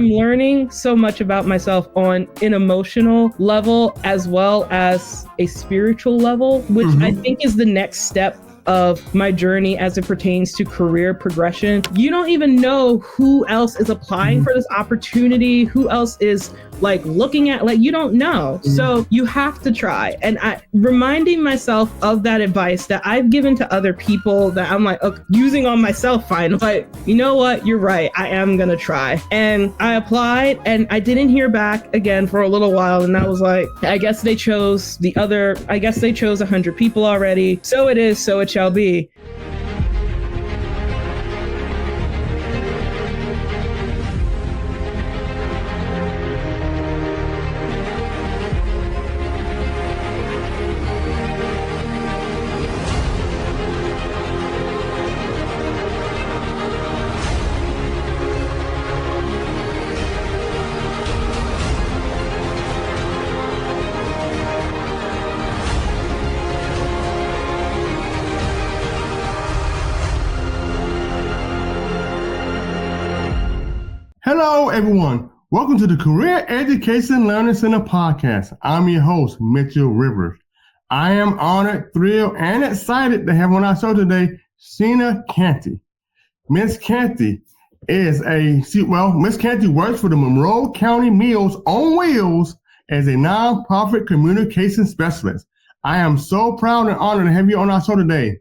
I'm learning so much about myself on an emotional level as well as a spiritual level, which I think is the next step of my journey as it pertains to career progression. You don't even know who else is applying for this opportunity, who else is like looking at, like, you don't know. So you have to try. And reminding myself of that advice that I've given to other people that I'm like, okay, using on myself finally, like, you know what, you're right, I am gonna try. And I applied and I didn't hear back again for a little while. And I was like, I guess they chose 100 people already. So it is, so it shall be. Hello, everyone. Welcome to the Career Education Learning Center podcast. I'm your host, Mitchell Rivers. I am honored, thrilled, and excited to have on our show today, Shayna Canty. Miss Canty Miss Canty works for the Monroe County Meals on Wheels as a nonprofit communication specialist. I am so proud and honored to have you on our show today.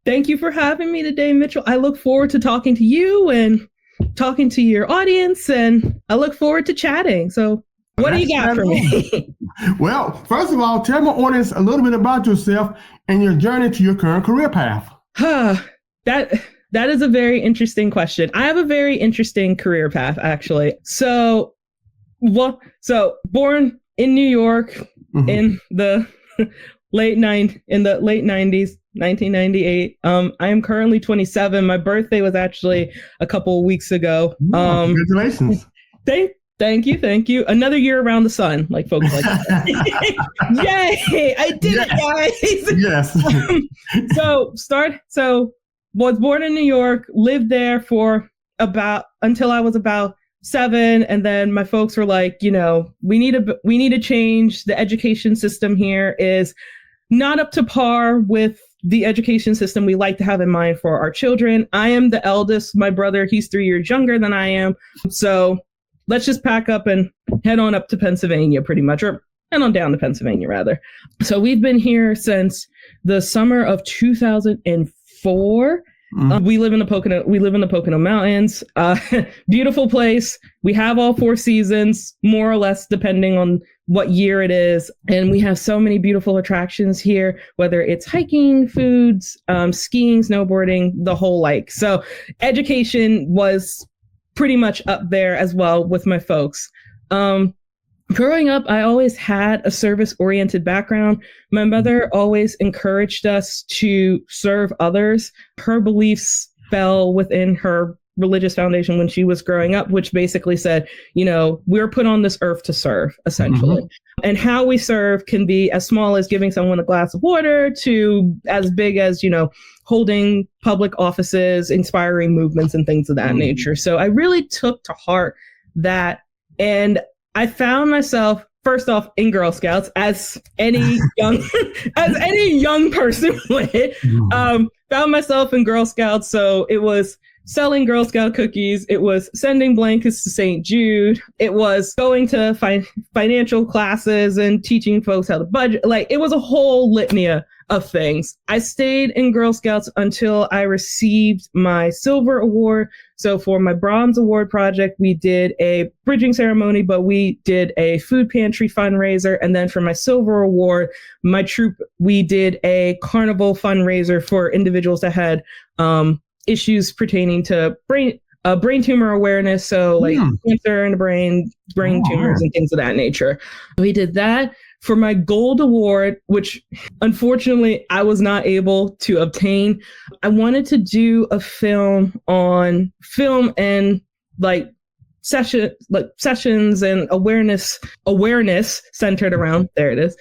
Thank you for having me today, Mitchell. I look forward to talking to you and talking to your audience, and I look forward to chatting. So what do you got for me? Well, first of all, tell my audience a little bit about yourself and your journey to your current career path. That is a very interesting question. I have a very interesting career path, actually. So born in New York in the late 90s, 1998. I am currently 27. My birthday was actually a couple of weeks ago. Congratulations. Thank you. Another year around the sun, like folks like that. Yay! I did it, guys. Yes. So was born in New York, lived there for until I was about 7, and then my folks were like, we need to change. The education system here is not up to par with the education system we like to have in mind for our children. I am the eldest. My brother, he's 3 years younger than I am. So let's just pack up and head on up to Pennsylvania, pretty much, or head on down to Pennsylvania, rather. So we've been here since the summer of 2004. We live in the Pocono Mountains. Beautiful place. We have all 4 seasons, more or less, depending on what year it is. And we have so many beautiful attractions here, whether it's hiking, foods, skiing, snowboarding, the whole like. So education was pretty much up there as well with my folks. Growing up, I always had a service-oriented background. My mother always encouraged us to serve others. Her beliefs fell within her religious foundation when she was growing up, which basically said, we're put on this earth to serve, essentially. And how we serve can be as small as giving someone a glass of water to as big as, holding public offices, inspiring movements and things of that nature. So I really took to heart that. And I found myself, first off, in Girl Scouts, as any young person would. Found myself in Girl Scouts. So it was selling Girl Scout cookies. It was sending blankets to St. Jude. It was going to financial classes and teaching folks how to budget. Like, it was a whole litany of things. I stayed in Girl Scouts until I received my silver award. So for my bronze award project, we did a bridging ceremony, but we did a food pantry fundraiser. And then for my silver award, my troop, we did a carnival fundraiser for individuals that had issues pertaining to brain tumor awareness. So like cancer in the brain tumors and things of that nature. We did that. For my gold award, which unfortunately I was not able to obtain, I wanted to do a film and sessions and awareness centered around, there it is.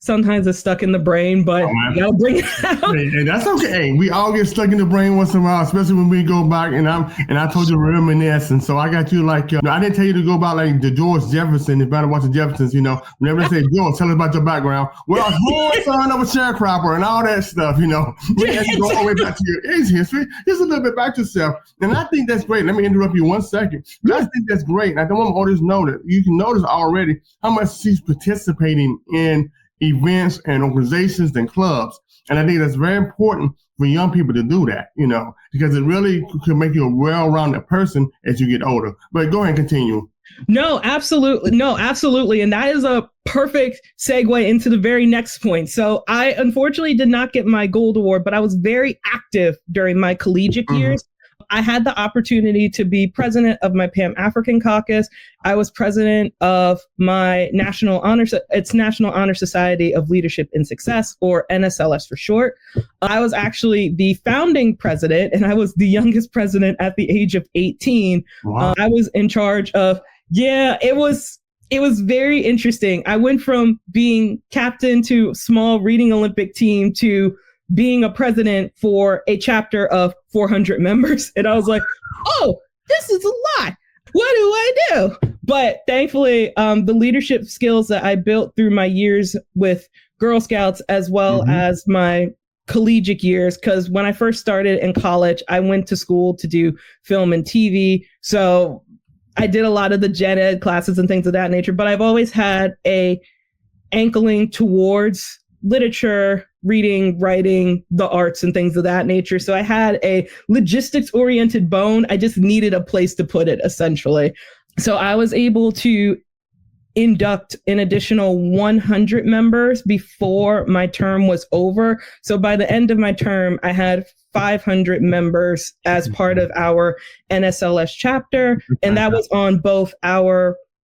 sometimes it's stuck in the brain, but you gotta bring it out. Hey, that's okay. Hey, we all get stuck in the brain once in a while, especially when we go back. And I told you reminisce, and so I got you like I didn't tell you to go about like the George Jefferson. If you want to watch the Jeffersons, whenever they say George, tell us about your background. Well, I was son of a sharecropper and all that stuff. We have to go all the way back to your age history, just a little bit back to yourself. And I think that's great. Let me interrupt you 1 second. I think that's great. And I don't want my audience to know that you can notice already how much she's participating in events and organizations and clubs. And I think that's very important for young people to do that, because it really could make you a well-rounded person as you get older. But go ahead and continue. No, absolutely. And that is a perfect segue into the very next point. So I unfortunately did not get my gold award, but I was very active during my collegiate years. I had the opportunity to be president of my Pan-African Caucus. I was president of my National Honor Society of Leadership and Success, or NSLS for short. I was actually the founding president, and I was the youngest president at the age of 18. Wow. I was in charge of, it was very interesting. I went from being captain to small reading Olympic team to being a president for a chapter of 400 members. And I was like, oh, this is a lot. What do I do? But thankfully, the leadership skills that I built through my years with Girl Scouts, as well as my collegiate years, because when I first started in college, I went to school to do film and TV. So I did a lot of the gen ed classes and things of that nature, but I've always had a ankling towards literature, reading, writing, the arts, and things of that nature. So I had a logistics-oriented bone. I just needed a place to put it, essentially. So I was able to induct an additional 100 members before my term was over. So by the end of my term, I had 500 members as part of our NSLS chapter. And that was on both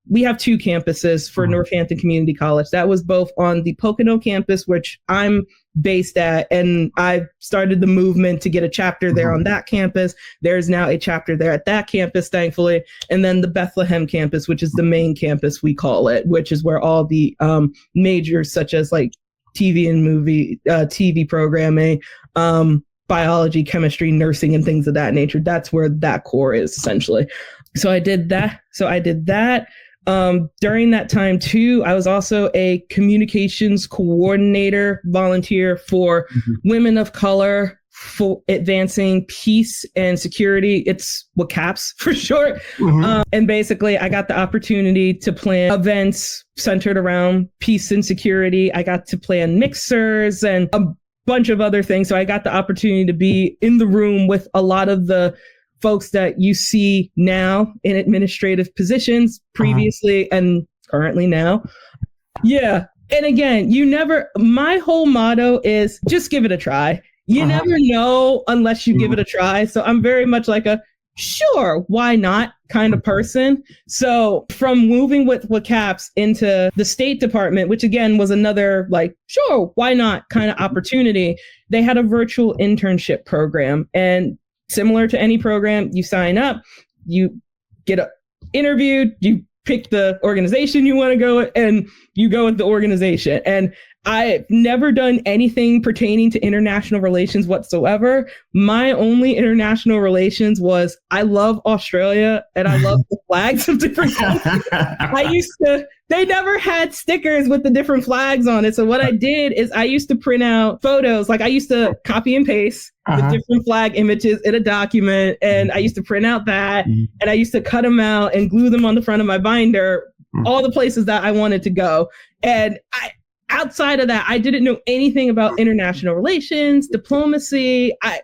we have 2 campuses for Northampton Community College. That was both on the Pocono campus, which I'm based at, and I started the movement to get a chapter there on that campus. There's now a chapter there at that campus, thankfully. And then the Bethlehem campus, which is the main campus, we call it, which is where all the majors such as like TV and movie, TV programming, biology, chemistry, nursing, and things of that nature. That's where that core is, essentially. So I did that. During that time too, I was also a communications coordinator volunteer for women of color for advancing peace and security. It's WCAPS for short. And basically I got the opportunity to plan events centered around peace and security. I got to plan mixers and a bunch of other things. So I got the opportunity to be in the room with a lot of the folks that you see now in administrative positions previously and currently now. Yeah. And again, my whole motto is just give it a try. You never know unless you give it a try. So I'm very much like a sure, why not kind of person. So from moving with WCAPS into the State Department, which again was another like, sure, why not kind of opportunity, they had a virtual internship program. And similar to any program, you sign up, you get interviewed, you pick the organization you want to go with, and you go with the organization. And I've never done anything pertaining to international relations whatsoever. My only international relations was I love Australia and I love the flags of different countries. They never had stickers with the different flags on it. So what I did is I used to print out photos. Like I used to copy and paste the different flag images in a document. And I used to print out that and I used to cut them out and glue them on the front of my binder, all the places that I wanted to go. And outside of that, I didn't know anything about international relations, diplomacy. I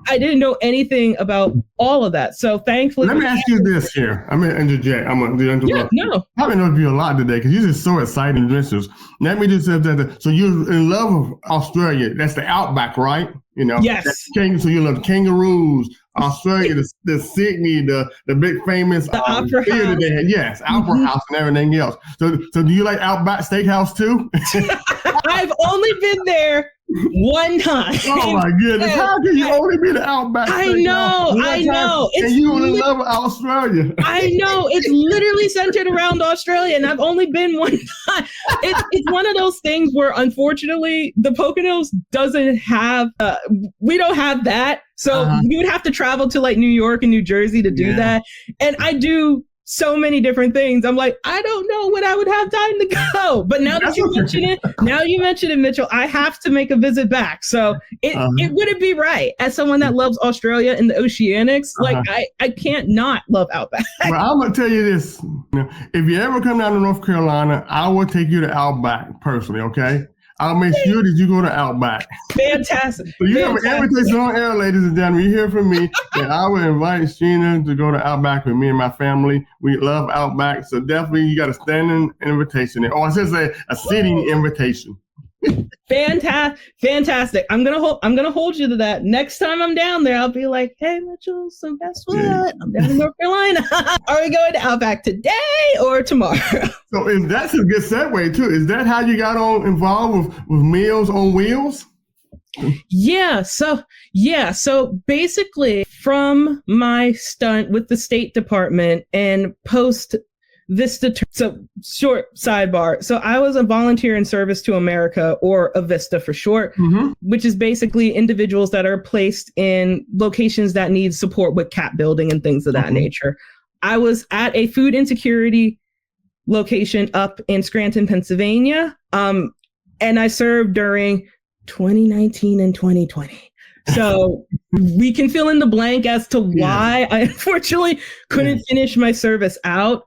didn't know anything about all of that. So thankfully, let me ask you this here. I'm going to interject. I'm going to interrupt. Yeah, no. I've been interviewing a lot today because you're just so exciting adventures. Let me just say that. So you're in love with Australia. That's the outback, right? Yes. So you love the kangaroos, Australia, the Sydney, the big famous the Opera theater House. they had. Yes, Opera House and everything else. So do you like Outback Steakhouse too? I've only been there One time. Oh my goodness! How can you only be the Outback? I know. And you only love Australia. I know. It's literally centered around Australia, and I've only been one time. It's one of those things where, unfortunately, the Poconos doesn't have. We don't have that, so you would have to travel to like New York and New Jersey to do that. And I do so many different things. I'm like, I don't know when I would have time to go. But now that you mention it, Mitchell, I have to make a visit back. So it wouldn't be right. As someone that loves Australia and the Oceanics, like I can't not love Outback. Well, I'm gonna tell you this: if you ever come down to North Carolina, I will take you to Outback personally. Okay. I'll make sure that you go to Outback. Fantastic. So you have an invitation on air, ladies and gentlemen. You hear from me, and I will invite Shayna to go to Outback with me and my family. We love Outback, so definitely you got a standing invitation, or I should say a sitting invitation. Fantastic. I'm gonna hold you to that. Next time I'm down there, I'll be like, hey Mitchell, so guess what? I'm down in North Carolina. Are we going to Outback today or tomorrow? So that's a good segue too. Is that how you got involved with Meals on Wheels? Yeah. So basically from my stunt with the State Department and post Vista, so short sidebar. So I was a volunteer in service to America, or a VISTA for short, which is basically individuals that are placed in locations that need support with CAP building and things of that nature. I was at a food insecurity location up in Scranton, Pennsylvania. And I served during 2019 and 2020. So we can fill in the blank as to why I unfortunately couldn't finish my service out.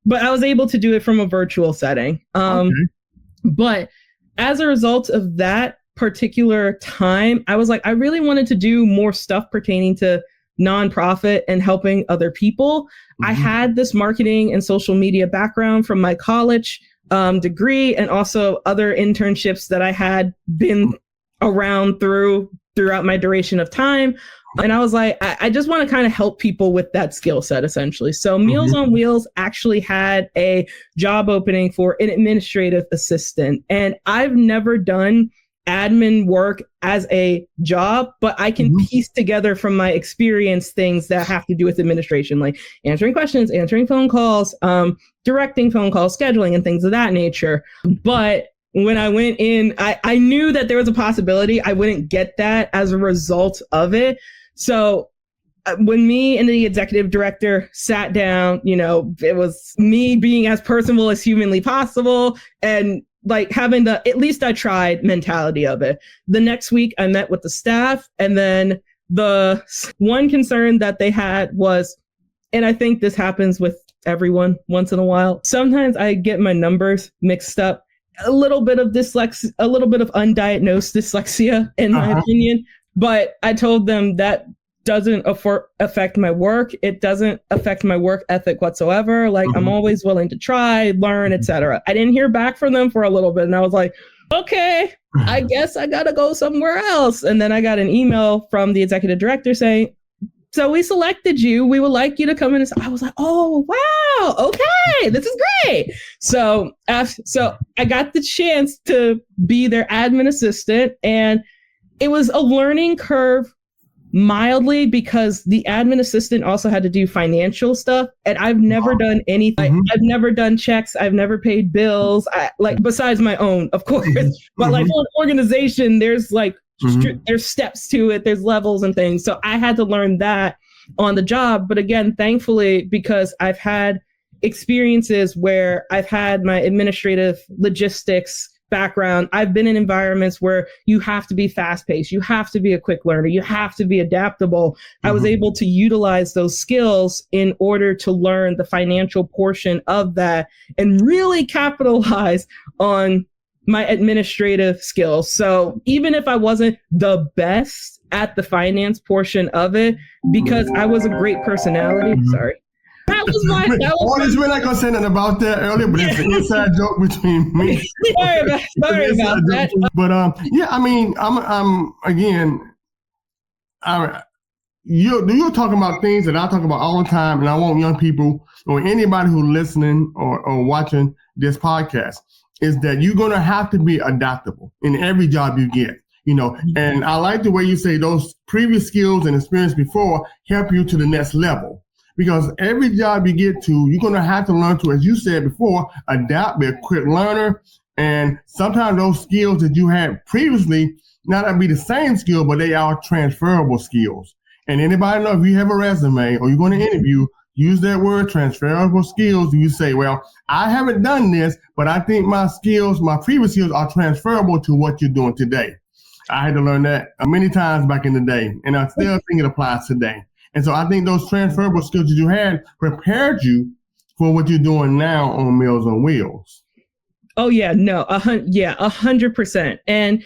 But I was able to do it from a virtual setting. But as a result of that particular time, I was like, I really wanted to do more stuff pertaining to nonprofit and helping other people. I had this marketing and social media background from my college degree, and also other internships that I had been around throughout my duration of time. And I was like, I just want to kind of help people with that skill set, essentially. So Meals on Wheels actually had a job opening for an administrative assistant. And I've never done admin work as a job, but I can piece together from my experience things that have to do with administration, like answering questions, answering phone calls, directing phone calls, scheduling, and things of that nature. But when I went in, I knew that there was a possibility I wouldn't get that as a result of it. So when me and the executive director sat down, it was me being as personable as humanly possible and like having the, at least I tried mentality of it. The next week I met with the staff, and then the one concern that they had was, and I think this happens with everyone once in a while, sometimes I get my numbers mixed up. A little bit of dyslexia, a little bit of undiagnosed dyslexia, in my opinion. But I told them that doesn't affect my work. It doesn't affect my work ethic whatsoever. Like I'm always willing to try, learn, etc. I didn't hear back from them for a little bit, and I was like, okay, I guess I gotta go somewhere else. And then I got an email from the executive director saying, so we selected you. We would like you to come in. And I was like, oh, wow. Okay. This is great. So I got the chance to be their admin assistant, and it was a learning curve mildly because the admin assistant also had to do financial stuff. And I've never done anything. I've never done checks. I've never paid bills, besides my own, of course. But like for an organization, there's like, there's steps to it, there's levels and things. So I had to learn that on the job. But again, thankfully, because I've had experiences where I've had my administrative logistics background, I've been in environments where you have to be fast paced, you have to be a quick learner, you have to be adaptable. I was able to utilize those skills in order to learn the financial portion of that and really capitalize on my administrative skills. So even if I wasn't the best at the finance portion of it, because I was a great personality, sorry. That was my. We're not gonna say nothing about that earlier, but it's an inside joke between me. Sorry about that. But yeah, I mean, I'm again. You're talking about things that I talk about all the time, and I want young people or anybody who's listening or watching this podcast. is that you're going to have to be adaptable in every job you get. And I like the way you say those previous skills and experience before help you to the next level. Because every job you get to, you're going to have to learn to, as you said before, adapt, be a quick learner. And sometimes those skills that you had previously, not that be the same skill, but they are transferable skills. And anybody know if you have a resume or you're going to interview, use that word transferable skills. You say, well, I haven't done this, but I think my previous skills are transferable to what you're doing today. I had to learn that many times back in the day, and I still think it applies today. And so I think those transferable skills that you had prepared you for what you're doing now on Meals on Wheels. Oh, yeah, no, 100%. And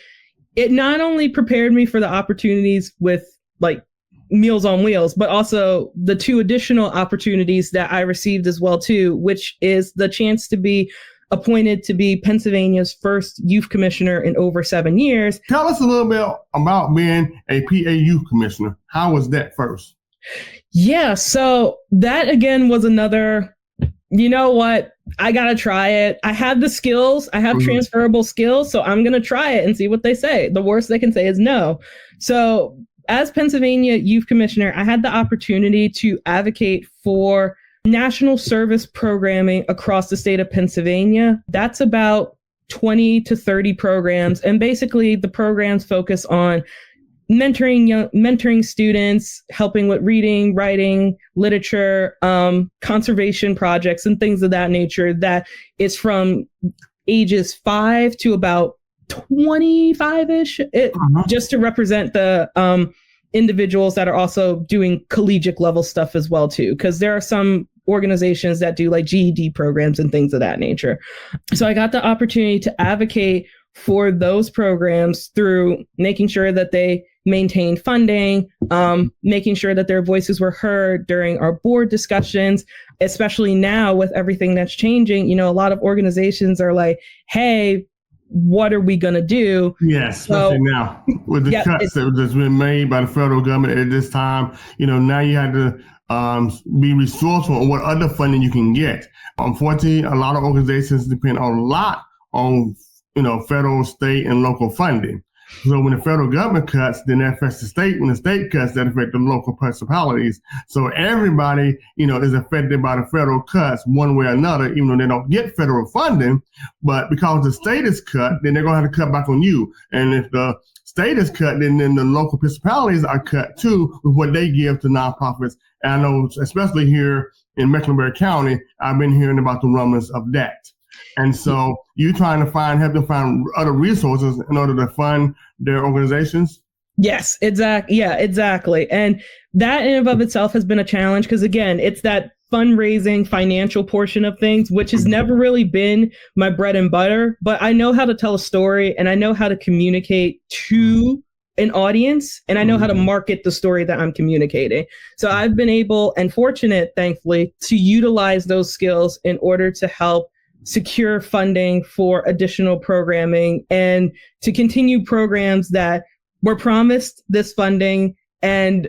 it not only prepared me for the opportunities with like Meals on Wheels, but also the 2 additional opportunities that I received as well, too, which is the chance to be appointed to be Pennsylvania's first youth commissioner in over 7 years. Tell us a little bit about being a PA youth commissioner. How was that first? Yeah, so that again was another, you know what, I got to try it. I have the skills. I have transferable skills, so I'm going to try it and see what they say. The worst they can say is no. So as Pennsylvania youth commissioner, I had the opportunity to advocate for national service programming across the state of Pennsylvania. That's about 20 to 30 programs. And basically the programs focus on mentoring students, helping with reading, writing, literature, conservation projects, and things of that nature. That is from ages 5 to about 25-ish, just to represent the individuals that are also doing collegiate level stuff as well, too, because there are some organizations that do like GED programs and things of that nature. So I got the opportunity to advocate for those programs through making sure that they maintain funding, making sure that their voices were heard during our board discussions, especially now with everything that's changing. A lot of organizations are like, hey, what are we going to do? Yes, especially now with the cuts that has been made by the federal government at this time. Now you have to be resourceful on what other funding you can get. Unfortunately, a lot of organizations depend a lot on federal, state, and local funding. So when the federal government cuts, then that affects the state. When the state cuts, that affects the local municipalities. So everybody, is affected by the federal cuts one way or another, even though they don't get federal funding. But because the state is cut, then they're going to have to cut back on you. And if the state is cut, then the local municipalities are cut too with what they give to nonprofits. And I know, especially here in Mecklenburg County, I've been hearing about the rumors of that. And so you're trying to help them find other resources in order to fund their organizations? Yes, exactly. Yeah, exactly. And that in and of itself has been a challenge because, again, it's that fundraising financial portion of things, which has never really been my bread and butter. But I know how to tell a story and I know how to communicate to an audience and I know how to market the story that I'm communicating. So I've been able and fortunate, thankfully, to utilize those skills in order to help secure funding for additional programming and to continue programs that were promised this funding. And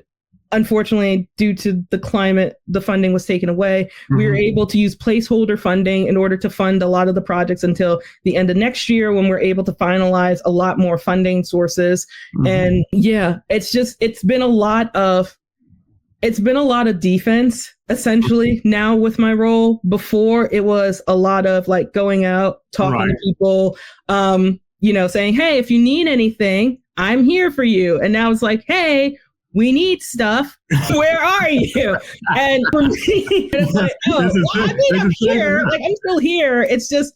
unfortunately, due to the climate, the funding was taken away. We were able to use placeholder funding in order to fund a lot of the projects until the end of next year when we're able to finalize a lot more funding sources. And yeah, it's been a lot of defense, essentially, now with my role. Before, it was a lot of like going out, talking to people, saying, hey, if you need anything, I'm here for you. And now it's like, hey, we need stuff. Where are you? And for me, it's like, I'm here. Like, I'm still here. It's just,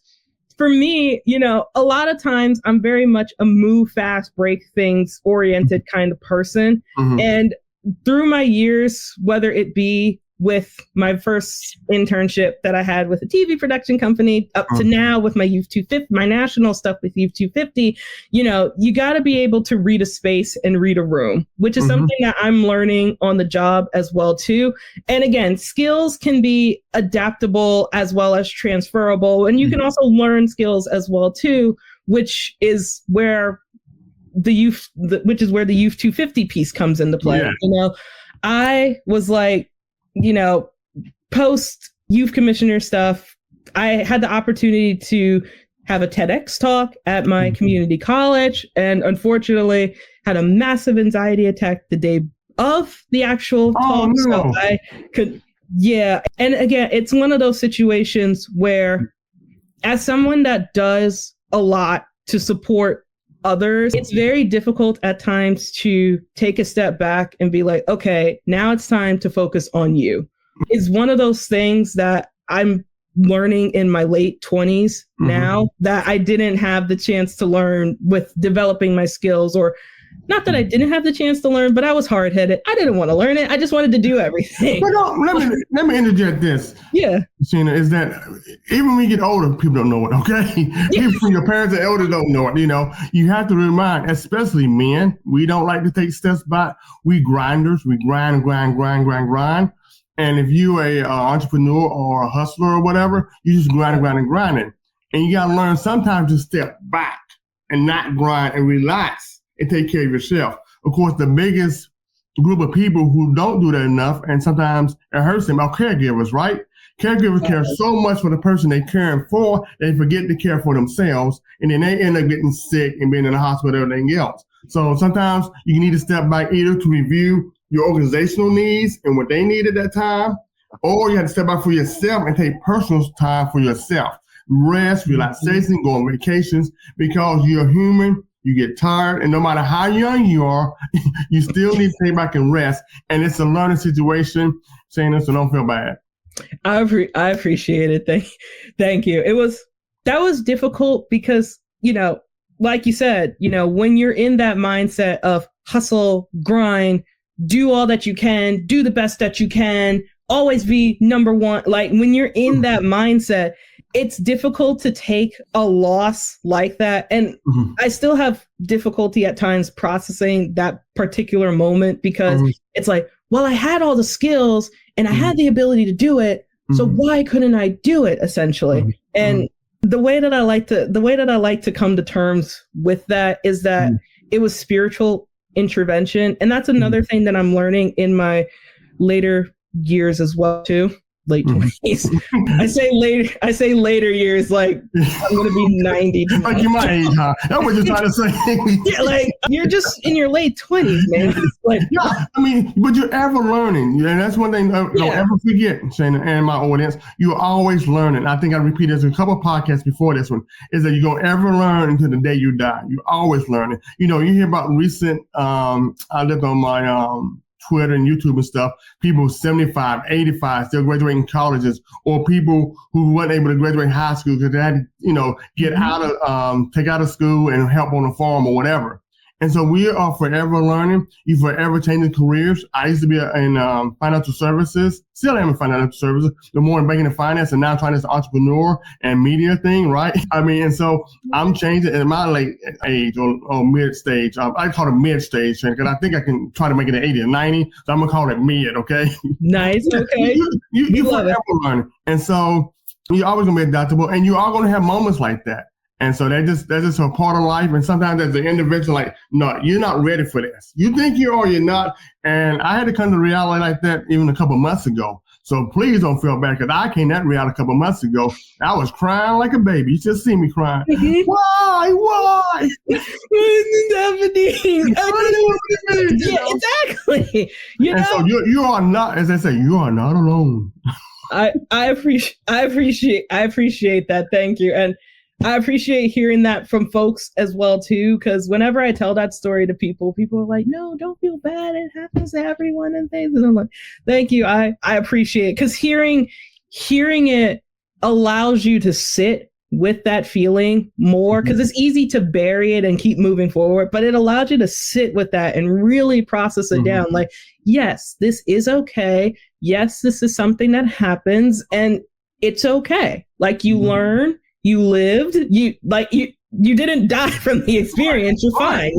for me, a lot of times I'm very much a move fast, break things oriented kind of person. And through my years, whether it be with my first internship that I had with a TV production company up to now with my Youth 250, my national stuff with Youth 250, you got to be able to read a space and read a room, which is something that I'm learning on the job as well, too. And again, skills can be adaptable as well as transferable. And you can also learn skills as well, too, which is where the Youth 250 piece comes into play. Yeah. I was like, post youth commissioner stuff, I had the opportunity to have a TEDx talk at my community college, and unfortunately had a massive anxiety attack the day of the actual talk. No. So I could, yeah. And again, it's one of those situations where, as someone that does a lot to support others, it's very difficult at times to take a step back and be like, okay, now it's time to focus on you. It's one of those things that I'm learning in my late 20s now that I didn't have the chance to learn with developing my skills, or not that I didn't have the chance to learn, but I was hard-headed. I didn't want to learn it. I just wanted to do everything. But let me interject this. Yeah. Shayna, is that even when you get older, people don't know it, okay? Even when your parents are older, don't know it, You have to remind, especially men, we don't like to take steps back. We grinders. We grind. And if you're a entrepreneur or a hustler or whatever, you just grind. And you got to learn sometimes to step back and not grind and relax and take care of yourself. Of course, the biggest group of people who don't do that enough, and sometimes it hurts them, are caregivers, right? Caregivers care so much for the person they're caring for, they forget to care for themselves, and then they end up getting sick and being in the hospital and everything else. So sometimes you need to step back either to review your organizational needs and what they need at that time, or you have to step back for yourself and take personal time for yourself. Rest, relaxation, go on vacations, because you're human, you get tired, and no matter how young you are, you still need to take back and rest. And it's a learning situation, Shayna, so don't feel bad. I appreciate it. Thank you. That was difficult because, like you said, when you're in that mindset of hustle, grind, do all that you can, do the best that you can, always be number one. Like when you're in that mindset, it's difficult to take a loss like that. And I still have difficulty at times processing that particular moment, because it's like, well, I had all the skills and I had the ability to do it. So why couldn't I do it, essentially? And the way that I like to come to terms with that is that it was spiritual intervention. And that's another thing that I'm learning in my later years as well, too. Late 20s. I say later years, like I'm going to be 90. Like you're my age, huh? That's what you're trying to say. Yeah, like you're just in your late 20s, man. Like, yeah, but you're ever learning. And that's one thing don't ever forget, Shayna, and my audience. You're always learning. I think I repeated this a couple of podcasts before this one, is that you're going to ever learn until the day you die. You're always learning. You hear about recent, I looked on my Twitter and YouTube and stuff, people 75, 85 still graduating colleges, or people who weren't able to graduate high school because they had to, get out of, take out of school and help on the farm or whatever. And so we are forever learning. You forever changing careers. I used to be in financial services, still am in financial services, the more in banking and finance, and now trying this entrepreneur and media thing, right? And so I'm changing in my late age or mid stage. I call it mid stage because I think I can try to make it an 80 or 90. So I'm going to call it mid, okay? Nice, okay. You forever learning. And so you're always going to be adaptable, and you are going to have moments like that. And so that's just a part of life. And sometimes as an individual, like, no, you're not ready for this. You think you are, you're not. And I had to come to reality like that even a couple of months ago. So please don't feel bad, because I came to that reality a couple of months ago. I was crying like a baby. You should see me crying. Why? What's happening? Yeah, exactly. So you are not, as I say, you are not alone. I appreciate that. Thank you. And I appreciate hearing that from folks as well, too, because whenever I tell that story to people are like, no, don't feel bad. It happens to everyone and things. And I'm like, thank you. I appreciate it, because hearing it allows you to sit with that feeling more, because it's easy to bury it and keep moving forward. But it allows you to sit with that and really process it down. Like, yes, this is okay. Yes, this is something that happens, and it's okay. Like, you learn. You lived, you didn't die from the experience. You're fine.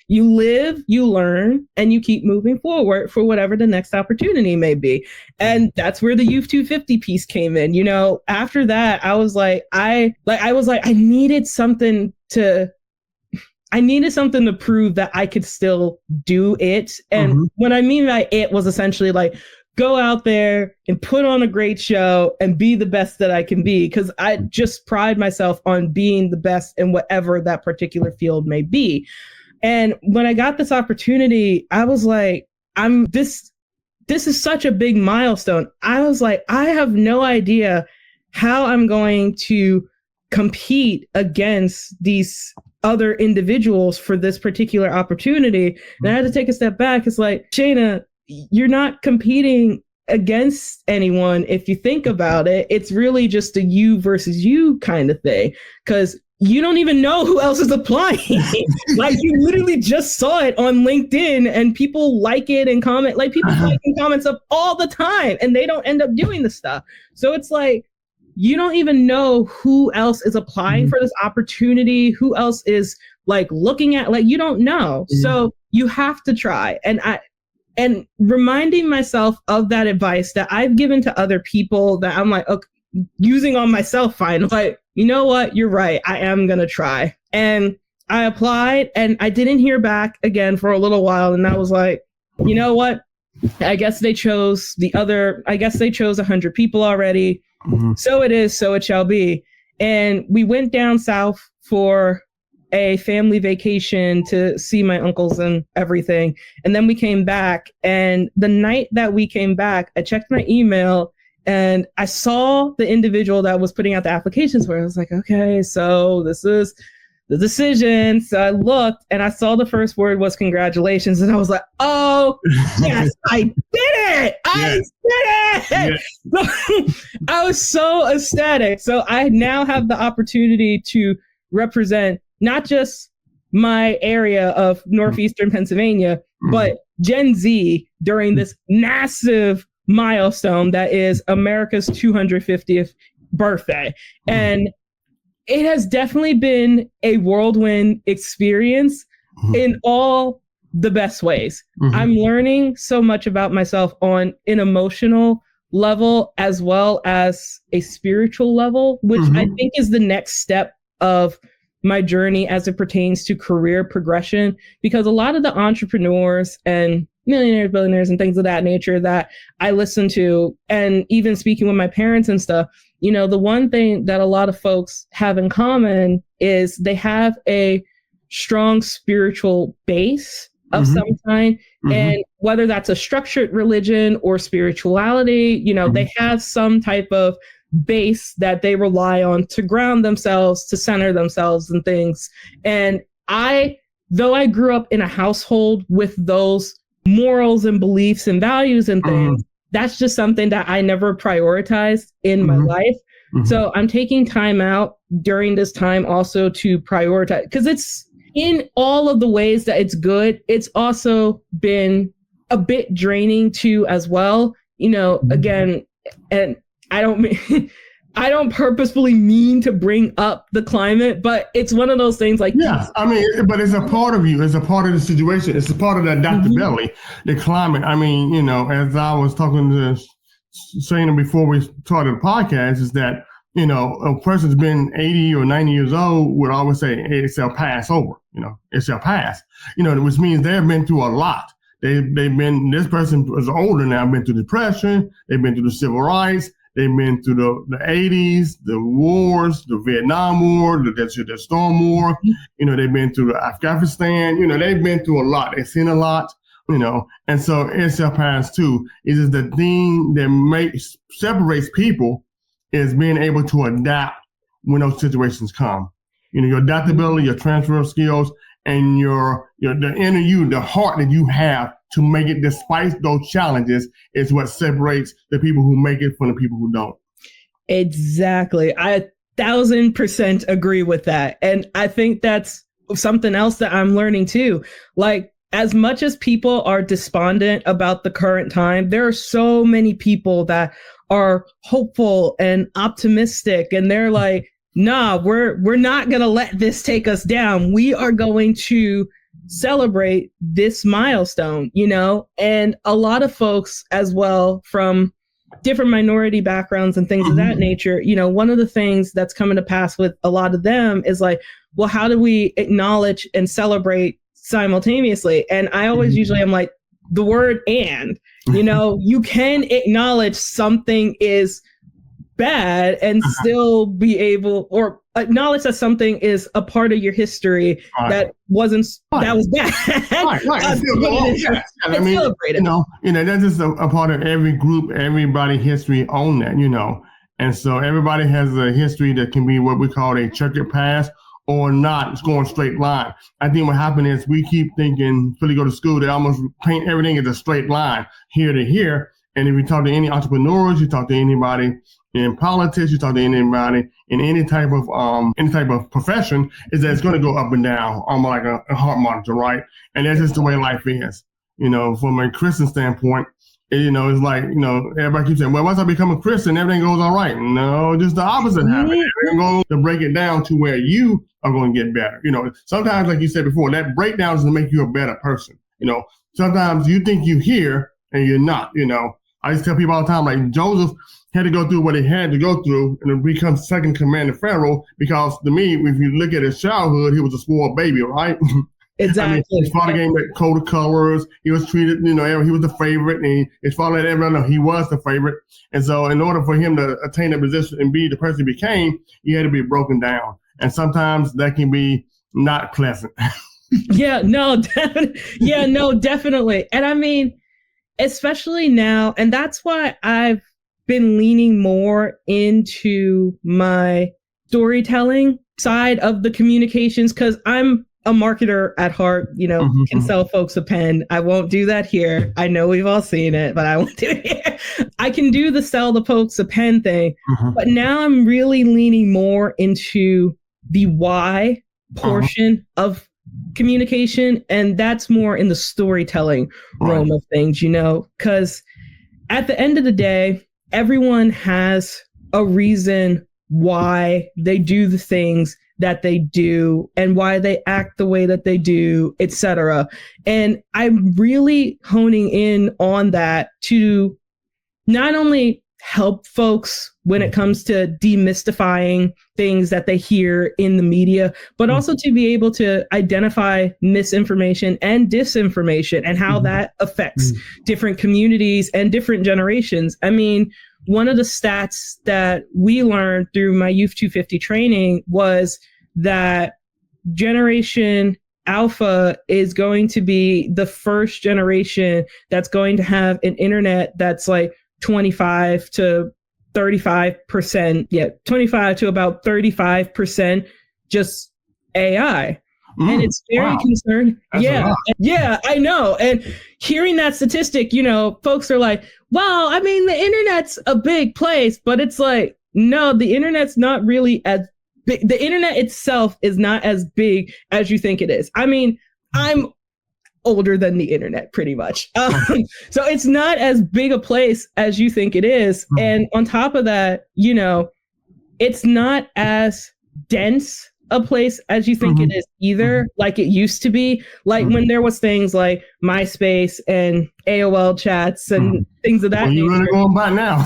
You live, you learn, and you keep moving forward for whatever the next opportunity may be. And that's where the Youth 250 piece came in. After that, I was like, I needed something to prove that I could still do it. And what I mean by it was essentially like go out there and put on a great show and be the best that I can be, because I just pride myself on being the best in whatever that particular field may be. And when I got this opportunity, I was like, this is such a big milestone. I was like, I have no idea how I'm going to compete against these other individuals for this particular opportunity. And I had to take a step back. It's like, Shayna, you're not competing against anyone. If you think about it, it's really just a you versus you kind of thing, because you don't even know who else is applying. Like, you literally just saw it on LinkedIn and people like it and comment. Like, people liking comments up all the time and they don't end up doing the stuff. So it's like, you don't even know who else is applying for this opportunity, who else is like looking at, like, you don't know. So you have to try. And reminding myself of that advice that I've given to other people that I'm like, okay, using on myself, fine. Like, you know what? You're right. I am going to try. And I applied and I didn't hear back again for a little while. And I was like, you know what? I guess they chose 100 people already. So it is, so it shall be. And we went down south for a family vacation to see my uncles and everything. And then we came back, and the night that we came back, I checked my email and I saw the individual that was putting out the applications for it. I was like, okay, so this is the decision. So I looked and I saw the first word was congratulations. And I was like, oh, yes, I did it. I did it. So, I was so ecstatic. So I now have the opportunity to represent not just my area of Northeastern Pennsylvania, but Gen Z during this massive milestone that is America's 250th birthday. And it has definitely been a whirlwind experience in all the best ways. I'm learning so much about myself on an emotional level as well as a spiritual level, which I think is the next step of my journey as it pertains to career progression, because a lot of the entrepreneurs and millionaires, billionaires, and things of that nature that I listen to, and even speaking with my parents and stuff, you know, the one thing that a lot of folks have in common is they have a strong spiritual base of some kind. And whether that's a structured religion or spirituality, you know, they have some type of base that they rely on to ground themselves, to center themselves and things. And though I grew up in a household with those morals and beliefs and values and things, that's just something that I never prioritized in my life. So I'm taking time out during this time also to prioritize, because it's in all of the ways that it's good. It's also been a bit draining too, as well. You know, again, and I don't purposefully mean to bring up the climate, but it's one of those things like, yes, I mean, but it's a part of you. It's a part of the situation. It's a part of the adaptability, the climate. I mean, you know, as I was talking to Shayna before we started the podcast, is that, you know, a person's been 80 or 90 years old would always say, hey, it shall pass over, you know, it shall pass, you know, which means they've been through a lot. They've been, this person is older now, been through depression, they've been through the civil rights, they've been through the 80s, the wars, the Vietnam War, the Storm War, you know, they've been through the Afghanistan, you know, they've been through a lot, they've seen a lot, you know, and so it shall pass too. It is the thing that separates people is being able to adapt when those situations come. You know, your adaptability, your transferable skills, and the inner you, the heart that you have to make it despite those challenges is what separates the people who make it from the people who don't. Exactly. I 1000% agree with that. And I think that's something else that I'm learning too. Like, as much as people are despondent about the current time, there are so many people that are hopeful and optimistic, and they're like, nah, we're not going to let this take us down. We are going to celebrate this milestone, you know. And a lot of folks as well from different minority backgrounds and things of that nature, you know, one of the things that's coming to pass with a lot of them is like, well, how do we acknowledge and celebrate simultaneously? And I always usually am like, the word and, you know, you can acknowledge something is bad and still be able, or acknowledge that something is a part of your history that wasn't, that was bad. I mean, you know, that's just a part of every group, everybody history on that, you know. And so everybody has a history that can be what we call a checkered past or not. It's going straight line. I think what happened is we keep thinking, until you go to school, they almost paint everything as a straight line, here to here. And if you talk to any entrepreneurs, you talk to anybody in politics, you talk to anybody in any type of profession, is that it's going to go up and down, almost like a heart monitor, right? And that's just the way life is. You know, from a Christian standpoint, you know, it's like, you know, everybody keeps saying, well, once I become a Christian, everything goes all right. No, just the opposite happens. They're going to break it down to where you are going to get better. You know, sometimes, like you said before, that breakdown is to make you a better person. You know, sometimes you think you're here and you're not. You know, I just tell people all the time, like Joseph had to go through what he had to go through and become second command of Pharaoh, because to me, if you look at his childhood, he was a spoiled baby, right? Exactly. I mean, his father gave him that coat of colors. He was treated, you know, he was the favorite, and his father let everyone know he was the favorite. And so in order for him to attain that position and be the person he became, he had to be broken down. And sometimes that can be not pleasant. Definitely. And I mean, especially now, and that's why I've been leaning more into my storytelling side of the communications, because I'm a marketer at heart, you know, can sell folks a pen. I won't do that here. I know we've all seen it, but I won't do it here. I can do the sell the folks a pen thing, but now I'm really leaning more into the why portion of communication. And that's more in the storytelling realm of things, you know, because at the end of the day, everyone has a reason why they do the things that they do and why they act the way that they do, etc. And I'm really honing in on that to not only help folks when it comes to demystifying things that they hear in the media, but also to be able to identify misinformation and disinformation and how that affects different communities and different generations. I mean, one of the stats that we learned through my Youth 250 training was that Generation Alpha is going to be the first generation that's going to have an internet that's like 25 to 35%, 25 to about 35% just AI. And it's very concerning. Yeah, I know. And hearing that statistic, you know, folks are like, well, I mean, the internet's a big place, but it's like, no, the internet's not really as big. The internet itself is not as big as you think it is. I mean, I'm older than the internet pretty much. So it's not as big a place as you think it is. And on top of that, you know, it's not as dense a place as you think it is either, like it used to be. Like when there was things like MySpace and AOL chats and things of that nature. You're really going by now.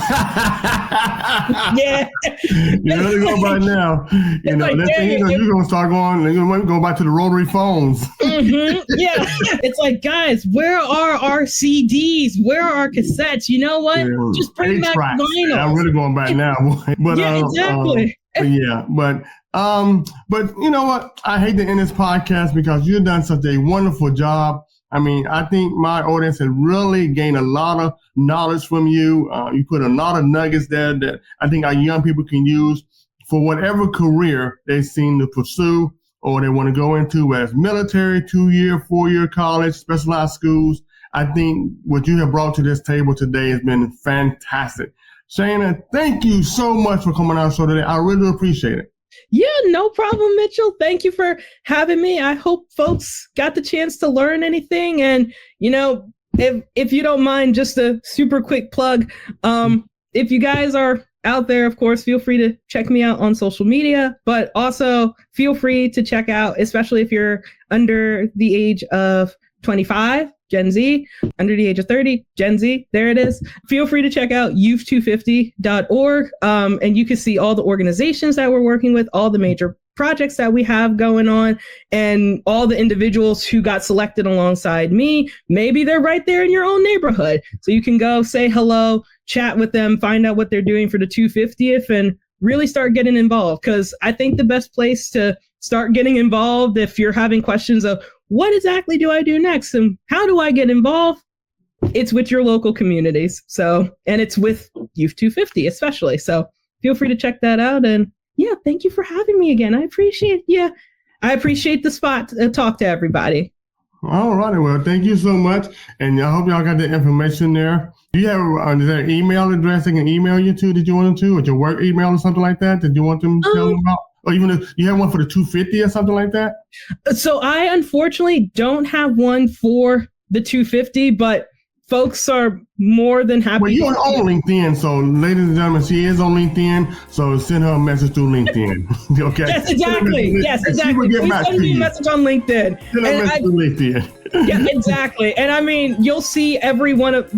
You're really going by now. You know, next thing you know, you're going to start going, you're going to go back to the rotary phones. It's like, guys, where are our CDs? Where are our cassettes? You know what? Just bring back vinyl. I'm really going back now. But, exactly. But you know what? I hate to end this podcast because you've done such a wonderful job. I mean, I think my audience has really gained a lot of knowledge from you. You put a lot of nuggets there that I think our young people can use for whatever career they seem to pursue or they want to go into, whether it's military, 2-year, 4-year college, specialized schools. I think what you have brought to this table today has been fantastic. Shayna, thank you so much for coming on our show today. I really appreciate it. Yeah, no problem, Mitchell. Thank you for having me. I hope folks got the chance to learn anything. And, you know, if you don't mind, just a super quick plug. If you guys are out there, of course, feel free to check me out on social media, but also feel free to check out, especially if you're under the age of 25, Gen Z, under the age of 30, Gen Z, there it is. Feel free to check out youth250.org. And you can see all the organizations that we're working with, all the major projects that we have going on, and all the individuals who got selected alongside me, maybe they're right there in your own neighborhood. So you can go say hello, chat with them, find out what they're doing for the 250th, and really start getting involved. Because I think the best place to start getting involved, if you're having questions of what exactly do I do next and how do I get involved, it's with your local communities. So, and it's with Youth 250 especially. So feel free to check that out. And yeah, thank you for having me again. I appreciate the spot to talk to everybody. All righty. Well, thank you so much. And I hope y'all got the information there. Do you have is there an email address they can email you to that you want them to, or your work email or something like that you want them to tell them about? Or even if you have one for the 250 or something like that? So I unfortunately don't have one for the 250, but folks are more than happy. Well, you're on LinkedIn, so ladies and gentlemen, she is on LinkedIn, so send her a message through LinkedIn. Okay. Yes, exactly. Yes, exactly. Please send me a message on LinkedIn. Send a message through LinkedIn. Yeah, exactly. And I mean, you'll see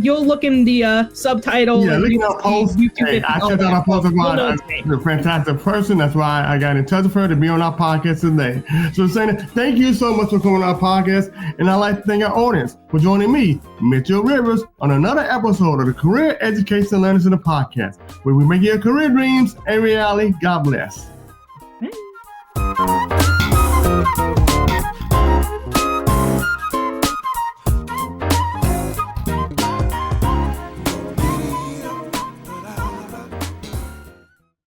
you'll look in the subtitle. Yeah, look at our post. Hey, I checked out our post about a fantastic person. That's why I got in touch with her to be on our podcast today. So, Shayna, thank you so much for coming on our podcast. And I'd like to thank our audience for joining me, Mitchell Rivers, on another episode of the Career Education Learning Center podcast, where we make your career dreams a reality. God bless. Hey.